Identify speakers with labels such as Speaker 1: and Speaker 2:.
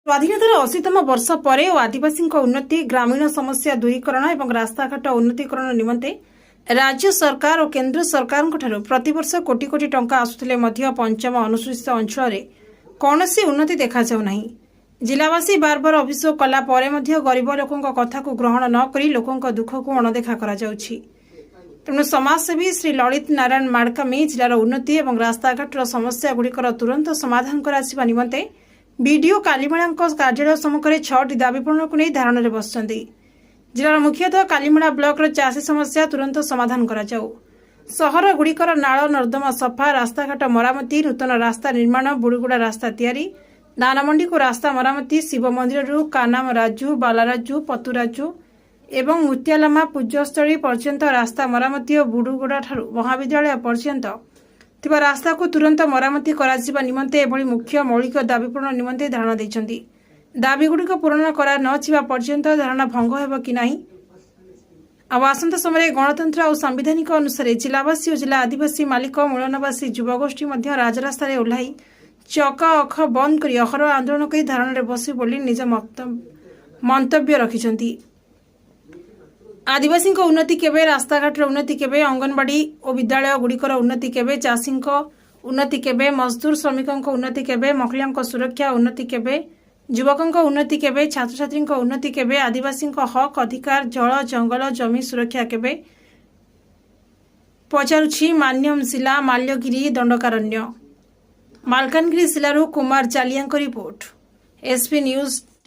Speaker 1: ସ୍ୱାଧୀନତାର 80ତମ ବର୍ଷ ପରେ ଓ ଆଦିବାସୀଙ୍କ ଉନ୍ନତି, ଗ୍ରାମୀଣ ସମସ୍ୟା ଦୂରୀକରଣ ଏବଂ ରାସ୍ତାଘାଟ ଉନ୍ନତୀକରଣ ନିମନ୍ତେ ରାଜ୍ୟ ସରକାର ଓ କେନ୍ଦ୍ର ସରକାରଙ୍କଠାରୁ ପ୍ରତିବର୍ଷ କୋଟି କୋଟି ଟଙ୍କା ଆସୁଥିଲେ ମଧ୍ୟ ପଞ୍ଚମ ଅନୁସୂଚିତ ଅଞ୍ଚଳରେ କୌଣସି ଉନ୍ନତି ଦେଖାଯାଉନାହିଁ। ଜିଲ୍ଲାବାସୀ ବାରବାର ଅଭିଯୋଗ କଲା ପରେ ମଧ୍ୟ ଗରିବ ଲୋକଙ୍କ କଥାକୁ ଗ୍ରହଣ ନ କରି ଲୋକଙ୍କ ଦୁଃଖକୁ ଅଣଦେଖା କରାଯାଉଛି। ତେଣୁ ସମାଜସେବୀ ଶ୍ରୀ ଲଳିତ ନାରାୟଣ ମାଡକାମୀ ଜିଲ୍ଲାର ଉନ୍ନତି ଏବଂ ରାସ୍ତାଘାଟର ସମସ୍ୟାଗୁଡ଼ିକର ତୁରନ୍ତ ସମାଧାନ କରାଯିବା ନିମନ୍ତେ ବିଡିଓ କାଲିମେଳାଙ୍କ କାର୍ଯ୍ୟାଳୟ ସମ୍ମୁଖରେ 6ଟି ଦାବି ପୂରଣକୁ ନେଇ ଧାରଣାରେ ବସିଛନ୍ତି। ଜିଲ୍ଲାର ମୁଖ୍ୟତଃ କାଲିମେଳା ବ୍ଲକର ଚାଷୀ ସମସ୍ୟା ତୁରନ୍ତ ସମାଧାନ କରାଯାଉ, ସହରଗୁଡ଼ିକର ନାଳ ନର୍ଦ୍ଦମା ସଫା, ରାସ୍ତାଘାଟ ମରାମତି, ନୂତନ ରାସ୍ତା ନିର୍ମାଣ, ବୁଡୁଗୁଡ଼ା ରାସ୍ତା ତିଆରି, ଦାନମଣ୍ଡିକୁ ରାସ୍ତା ମରାମତି, ଶିବ ମନ୍ଦିରରୁ କାନାମରାଜୁ, ବାଲାରାଜୁ, ପତୁରାଜୁ ଏବଂ ମୁତିଆଲାମା ପୂଜ୍ୟସ୍ଥଳୀ ପର୍ଯ୍ୟନ୍ତ ରାସ୍ତା ମରାମତି ଓ ବୁଡୁଗୁଡ଼ାଠାରୁ ମହାବିଦ୍ୟାଳୟ ପର୍ଯ୍ୟନ୍ତ ଥିବା ରାସ୍ତାକୁ ତୁରନ୍ତ ମରାମତି କରାଯିବା ନିମନ୍ତେ ଏଭଳି ମୁଖ୍ୟ ମୌଳିକ ଦାବି ପୂରଣ ନିମନ୍ତେ ଧାରଣା ଦେଇଛନ୍ତି। ଦାବିଗୁଡ଼ିକ ପୂରଣ କରା ନ ଯିବା ପର୍ଯ୍ୟନ୍ତ ଧାରଣା ଭଙ୍ଗ ହେବ କି ନାହିଁ ଆଉ ଆସନ୍ତା ସମୟରେ ଗଣତନ୍ତ୍ର ଆଉ ସାମ୍ବିଧାନିକ ଅନୁସାରେ ଜିଲ୍ଲାବାସୀ ଓ ଜିଲ୍ଲା ଆଦିବାସୀ ମାଲିକ ମୂଳନବାସୀ ଯୁବଗୋଷ୍ଠୀ ମଧ୍ୟ ରାଜରାସ୍ତାରେ ଓହ୍ଲାଇ ଚକା ଅଖ ବନ୍ଦ କରି ଅହରହ ଆନ୍ଦୋଳନ କରି ଧାରଣାରେ ବସିବେ ବୋଲି ନିଜ ମନ୍ତବ୍ୟ ରଖିଛନ୍ତି। ଆଦିବାସୀଙ୍କ ଉନ୍ନତି କେବେ, ରାସ୍ତାଘାଟର ଉନ୍ନତି କେବେ, ଅଙ୍ଗନବାଡି ଓ ବିଦ୍ୟାଳୟଗୁଡ଼ିକର ଉନ୍ନତି କେବେ, ଚାଷୀଙ୍କ ଉନ୍ନତି କେବେ, ମଜଦୁର ଶ୍ରମିକଙ୍କ ଉନ୍ନତି କେବେ, ମହିଳାଙ୍କ ସୁରକ୍ଷା ଉନ୍ନତି କେବେ, ଯୁବକଙ୍କ ଉନ୍ନତି କେବେ, ଛାତ୍ରଛାତ୍ରୀଙ୍କ ଉନ୍ନତି କେବେ, ଆଦିବାସୀଙ୍କ ହକ୍ ଅଧିକାର, ଜଳ ଜଙ୍ଗଲ ଜମି ସୁରକ୍ଷା କେବେ, ପଚାରୁଛି ମାନ୍ୟମ ଜିଲ୍ଲା ମାଲ୍ୟଗିରି ଦଣ୍ଡକାରଣ୍ୟ। ମାଲକାନଗିରି ଜିଲ୍ଲାରୁ କୁମାର ଚାଲିଆଙ୍କ ରିପୋର୍ଟ, ଏସପି ନ୍ୟୁଜ।